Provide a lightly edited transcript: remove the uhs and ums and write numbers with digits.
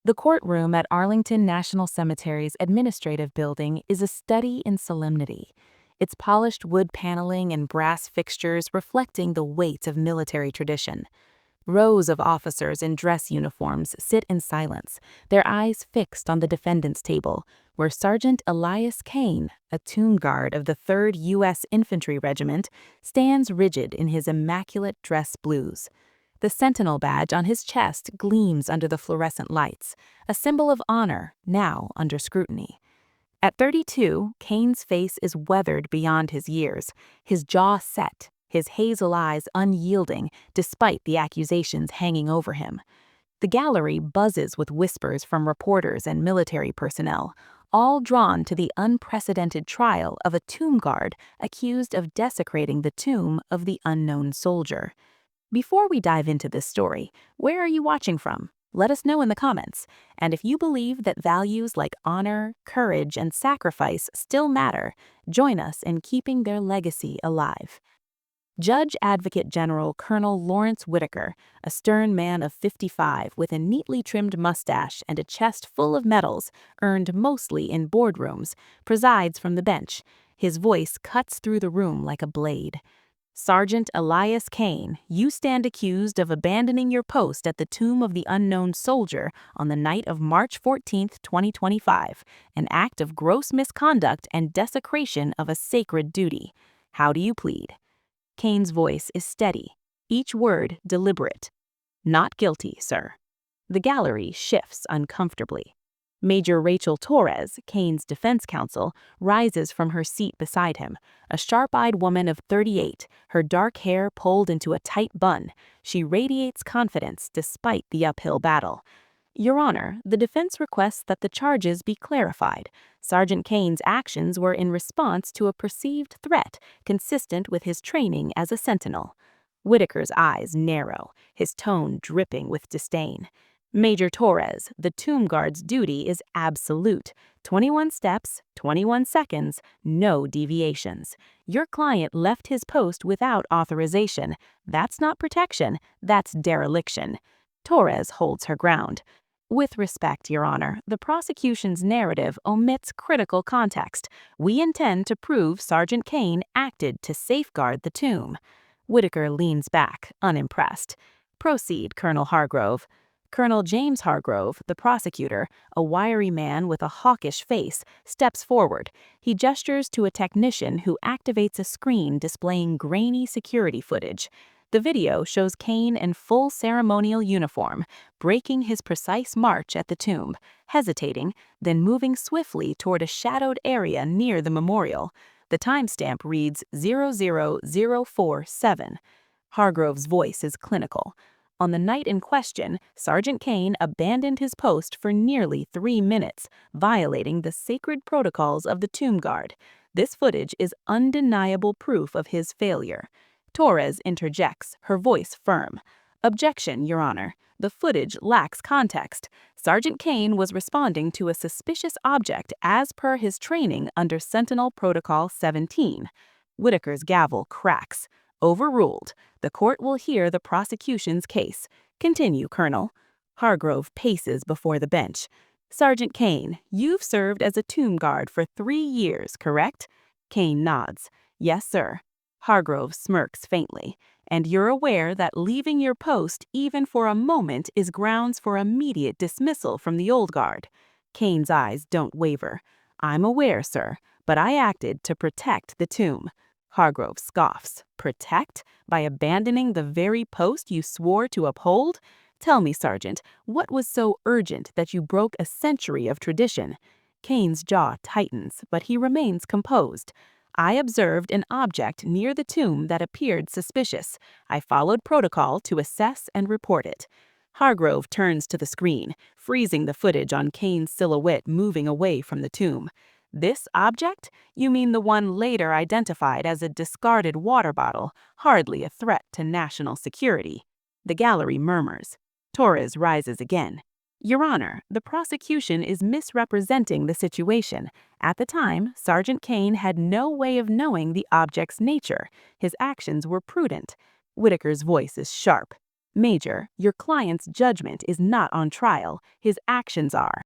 The courtroom at Arlington National Cemetery's administrative building is a study in solemnity, its polished wood paneling and brass fixtures reflecting the weight of military tradition. Rows of officers in dress uniforms sit in silence, their eyes fixed on the defendant's table, where Sergeant Elias Kane, a tomb guard of the 3rd U.S. Infantry Regiment, stands rigid in his immaculate dress blues. The sentinel badge on his chest gleams under the fluorescent lights, a symbol of honor now under scrutiny. At 32, Kane's face is weathered beyond his years, his jaw set, his hazel eyes unyielding despite the accusations hanging over him. The gallery buzzes with whispers from reporters and military personnel, all drawn to the unprecedented trial of a tomb guard accused of desecrating the tomb of the unknown soldier. Before we dive into this story, where are you watching from? Let us know in the comments. And if you believe that values like honor, courage, and sacrifice still matter, join us in keeping their legacy alive. Judge Advocate General Colonel Lawrence Whitaker, a stern man of 55 with a neatly trimmed mustache and a chest full of medals, earned mostly in boardrooms, presides from the bench. His voice cuts through the room like a blade. Sergeant Elias Kane, you stand accused of abandoning your post at the tomb of the unknown soldier on the night of March 14, 2025, an act of gross misconduct and desecration of a sacred duty. How do you plead? Kane's voice is steady, each word deliberate. Not guilty, sir. The gallery shifts uncomfortably. Major Rachel Torres, Kane's defense counsel, rises from her seat beside him, a sharp-eyed woman of 38, her dark hair pulled into a tight bun. She radiates confidence despite the uphill battle. Your Honor, the defense requests that the charges be clarified. Sergeant Kane's actions were in response to a perceived threat consistent with his training as a sentinel. Whitaker's eyes narrow, his tone dripping with disdain. Major Torres, the tomb guard's duty is absolute. 21 steps, 21 seconds, no deviations. Your client left his post without authorization. That's not protection, that's dereliction. Torres holds her ground. With respect, Your Honor, the prosecution's narrative omits critical context. We intend to prove Sergeant Kane acted to safeguard the tomb. Whitaker leans back, unimpressed. Proceed, Colonel Hargrove. Colonel James Hargrove, the prosecutor, a wiry man with a hawkish face, steps forward. He gestures to a technician who activates a screen displaying grainy security footage. The video shows Kane in full ceremonial uniform, breaking his precise march at the tomb, hesitating, then moving swiftly toward a shadowed area near the memorial. The timestamp reads 00047. Hargrove's voice is clinical. On the night in question, Sergeant Kane abandoned his post for nearly 3 minutes, violating the sacred protocols of the tomb guard. This footage is undeniable proof of his failure. Torres interjects, her voice firm. Objection, Your Honor. The footage lacks context. Sergeant Kane was responding to a suspicious object as per his training under Sentinel Protocol 17. Whitaker's gavel cracks. Overruled. The court will hear the prosecution's case. Continue, Colonel. Hargrove paces before the bench. Sergeant Kane, you've served as a tomb guard for 3 years, correct? Kane nods. Yes, sir. Hargrove smirks faintly. And you're aware that leaving your post even for a moment is grounds for immediate dismissal from the old guard. Kane's eyes don't waver. I'm aware, sir, but I acted to protect the tomb. Hargrove scoffs. Protect? By abandoning the very post you swore to uphold? Tell me, Sergeant, what was so urgent that you broke a century of tradition? Kane's jaw tightens, but he remains composed. I observed an object near the tomb that appeared suspicious. I followed protocol to assess and report it. Hargrove turns to the screen, freezing the footage on Kane's silhouette moving away from the tomb. This object? You mean the one later identified as a discarded water bottle, hardly a threat to national security. The gallery murmurs. Torres rises again. Your Honor, the prosecution is misrepresenting the situation. At the time, Sergeant Kane had no way of knowing the object's nature. His actions were prudent. Whitaker's voice is sharp. Major, your client's judgment is not on trial, his actions are.